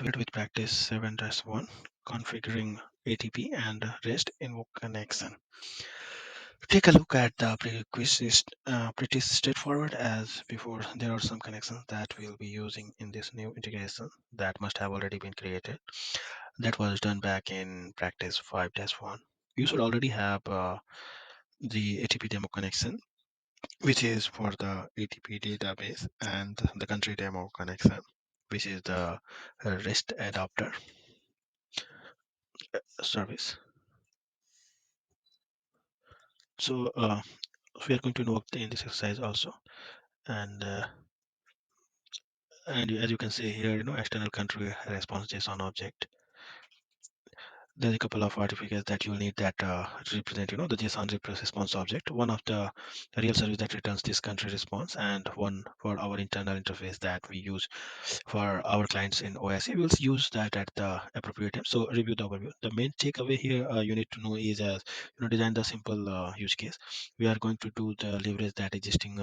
with practice 7-1, configuring ATP and REST Invoke connection. Take a look at the prerequisites, pretty straightforward as before. There are some connections that we'll be using in this new integration that must have already been created. That was done back in practice 5-1. You should already have the ATP demo connection, which is for the ATP database, and the country demo connection, which is the REST adapter service. So we are going to invoke in this exercise also, and as you can see here, external country response JSON object. There's a couple of artifacts that you'll need that represent, the JSON response object. One of the real service that returns this country response, and one for our internal interface that we use for our clients in OSE. We'll use that at the appropriate time. So review the overview. The main takeaway here you need to know is as design the simple use case. We are going to do the leverage that existing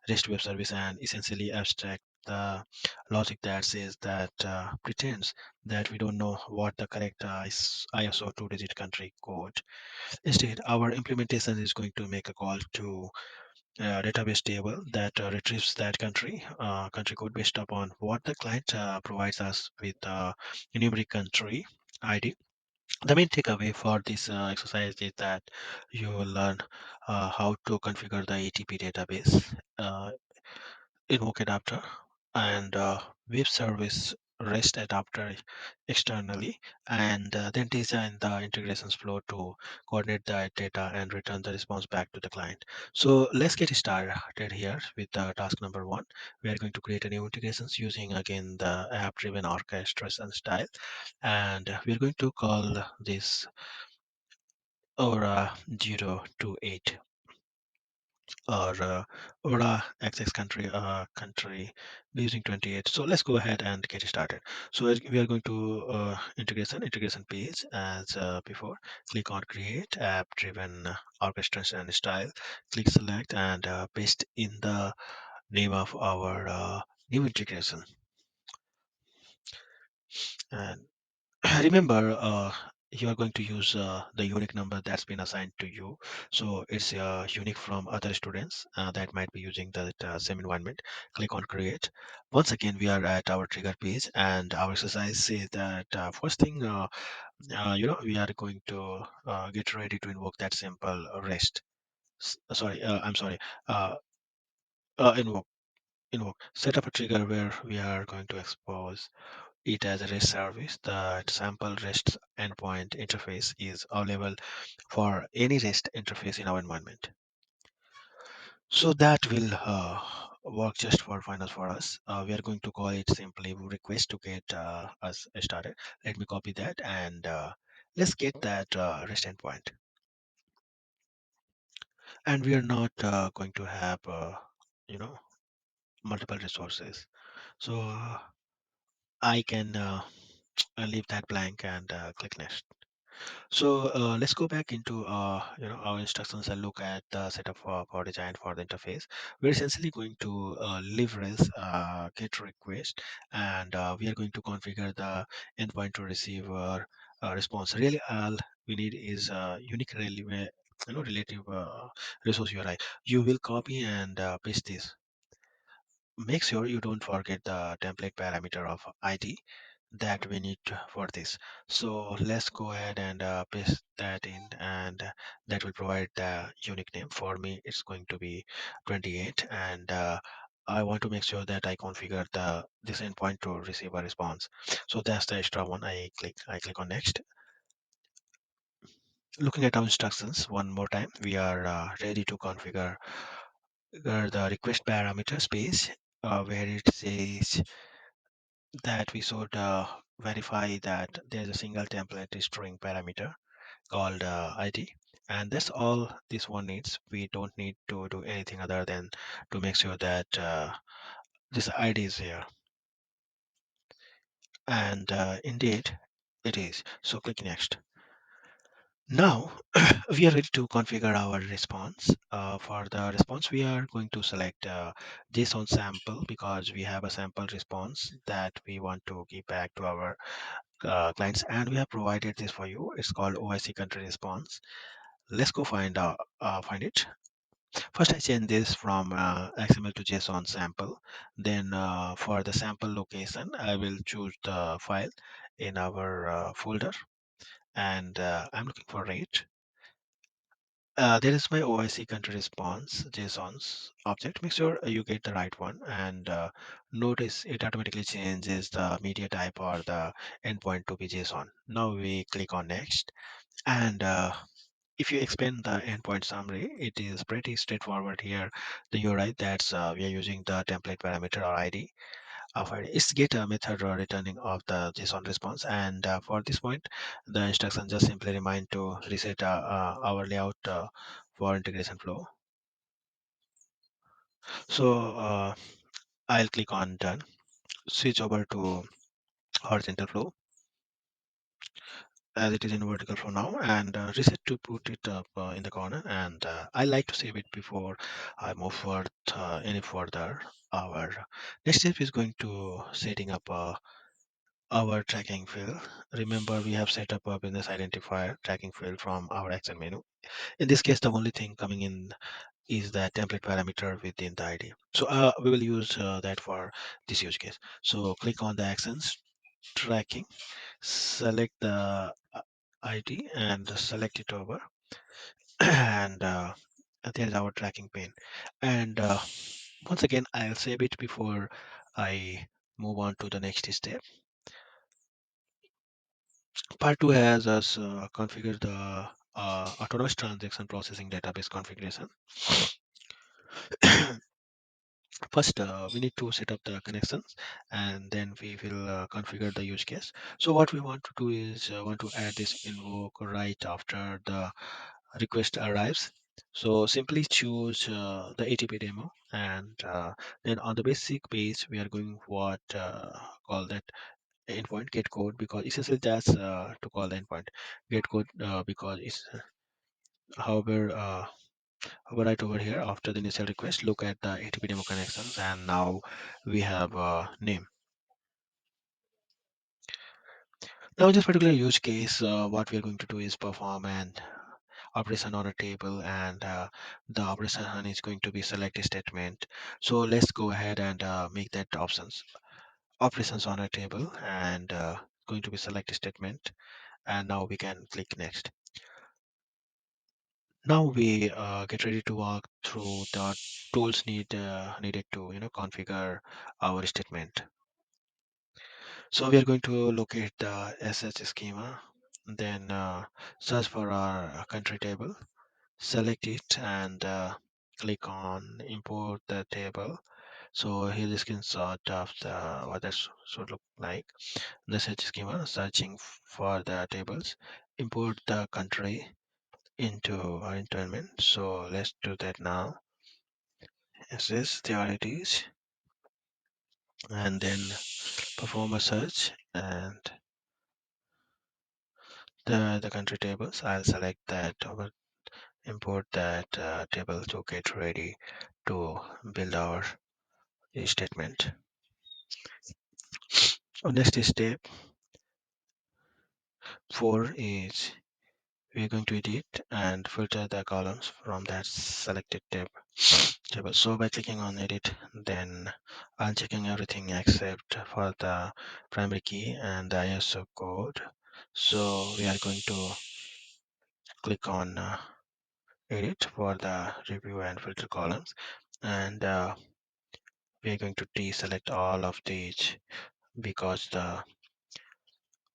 REST web service and essentially abstract the logic that says that pretends that we don't know what the correct ISO 2-digit country code. Instead, our implementation is going to make a call to database table that retrieves that country code based upon what the client provides us with numeric country ID. The main takeaway for this exercise is that you will learn how to configure the ATP database, invoke adapter, and web service REST adapter externally, and then design the integrations flow to coordinate the data and return the response back to the client. So let's get started here with task number one. We are going to create a new integrations using again the app driven orchestration style, and we are going to call this aura 028 or Oda access country using 28. So let's go ahead and get started. So we are going to integration page as before. Click on create app driven orchestration and style. Click select and paste in the name of our new integration. And remember, you are going to use the unique number that's been assigned to you. So it's unique from other students that might be using that same environment. Click on create. Once again, we are at our trigger page, and our exercise says that first thing, we are going to get ready to invoke that simple rest. Sorry, I'm sorry. Uh, invoke. Invoke. Set up a trigger where we are going to expose it as a REST service. The sample REST endpoint interface is available for any REST interface in our environment. So that will work just for final for us. We are going to call it simply request to get us started. Let me copy that and let's get that REST endpoint. And we are not going to have, you know, multiple resources. So I can leave that blank and click next. So let's go back into our instructions and look at the setup for design for the interface. We're essentially going to leverage get request, and we are going to configure the endpoint to receive response. Really, all we need is unique relative resource URI. You will copy and paste this. Make sure you don't forget the template parameter of ID that we need for this. So let's go ahead and paste that in, and that will provide the unique name. For me it's going to be 28, and I want to make sure that I configure the this endpoint to receive a response. So that's the extra one. I click on next. Looking at our instructions one more time, we are ready to configure the request parameter space, where it says that we should verify that there's a single template string parameter called ID, and that's all this one needs. We don't need to do anything other than to make sure that this ID is here, and indeed it is. So click next. Now we are ready to configure our response. For the response, we are going to select JSON sample because we have a sample response that we want to give back to our clients, and we have provided this for you. It's called OIC country response. Let's go find it. First, I change this from XML to JSON sample. Then for the sample location, I will choose the file in our folder, and I'm looking for rate. There is my OIC country response JSON's object. Make sure you get the right one, and notice it automatically changes the media type or the endpoint to be JSON. Now we click on next, and if you expand the endpoint summary, it is pretty straightforward here. The URI that's we are using the template parameter or ID of ID. It's get a method or returning of the JSON response, and for this point, the instruction just simply remind to reset our layout for integration flow. So I'll click on done. Switch over to horizontal flow as it is in vertical for now, and reset to put it up in the corner, and I like to save it before I move forward any further. Our next step is going to setting up our tracking field. Remember, we have set up a business identifier tracking field from our action menu. In this case, the only thing coming in is the template parameter within the ID. So we will use that for this use case. So click on the actions tracking, select the ID and select it over, and there's our tracking pane. And once again, I'll save it before I move on to the next step. Part 2 has us configure the autonomous transaction processing database configuration. First, we need to set up the connections, and then we will configure the use case. So what we want to do is want to add this invoke right after the request arrives. So simply choose the ATP demo, and then on the basic page we are going what call that endpoint get code, because essentially that's to call the endpoint get code because it's however right over here after the initial request, look at the ATP demo connections, and now we have a name. Now in this particular use case, what we are going to do is perform an operation on a table, and the operation is going to be select a statement. So let's go ahead and make that operations on a table, and going to be select a statement, and now we can click next. Now we get ready to walk through the tools needed to configure our statement. So we are going to locate the SS schema, then search for our country table, select it, and click on import the table. So here's a screenshot of what that should look like. The search schema, searching for the tables, import the country into our environment. So let's do that now. SS, there it is, and then perform a search, and the country tables. I'll select that over, import that table to get ready to build our statement. So next step 4 is we're going to edit and filter the columns from that selected table. So by clicking on edit, then I'm checking everything except for the primary key and the ISO code. So we are going to click on edit for the review and filter columns, and we are going to deselect all of these because the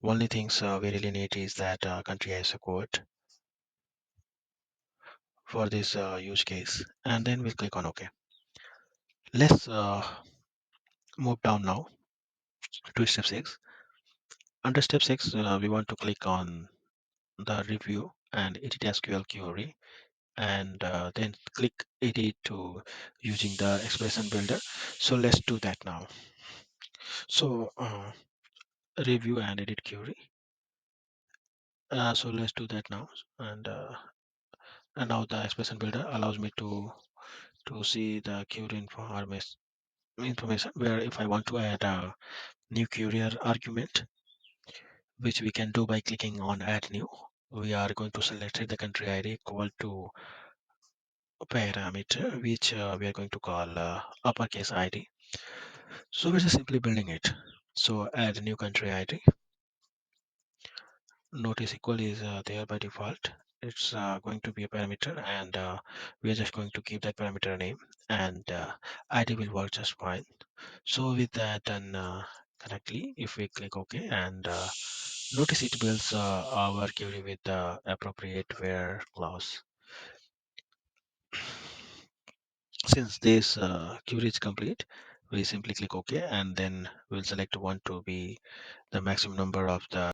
only things we really need is that country ISO code for this use case, and then we'll click on OK. Let's move down now to step 6. Under step 6, we want to click on the review and edit SQL query, and then click edit to using the expression builder. So let's do that now. So review and edit query, So let's do that now. And now the expression builder allows me to see the query information where if I want to add a new query argument, which we can do by clicking on add new. We are going to select the country ID equal to a parameter which we are going to call uppercase ID. So we're just simply building it. So add a new country ID. Notice equal is there by default. It's going to be a parameter, and we are just going to give that parameter a name, and ID will work just fine. So with that done correctly, if we click OK, and notice it builds our query with the appropriate where clause. Since this query is complete, we simply click OK, and then we'll select one to be the maximum number of the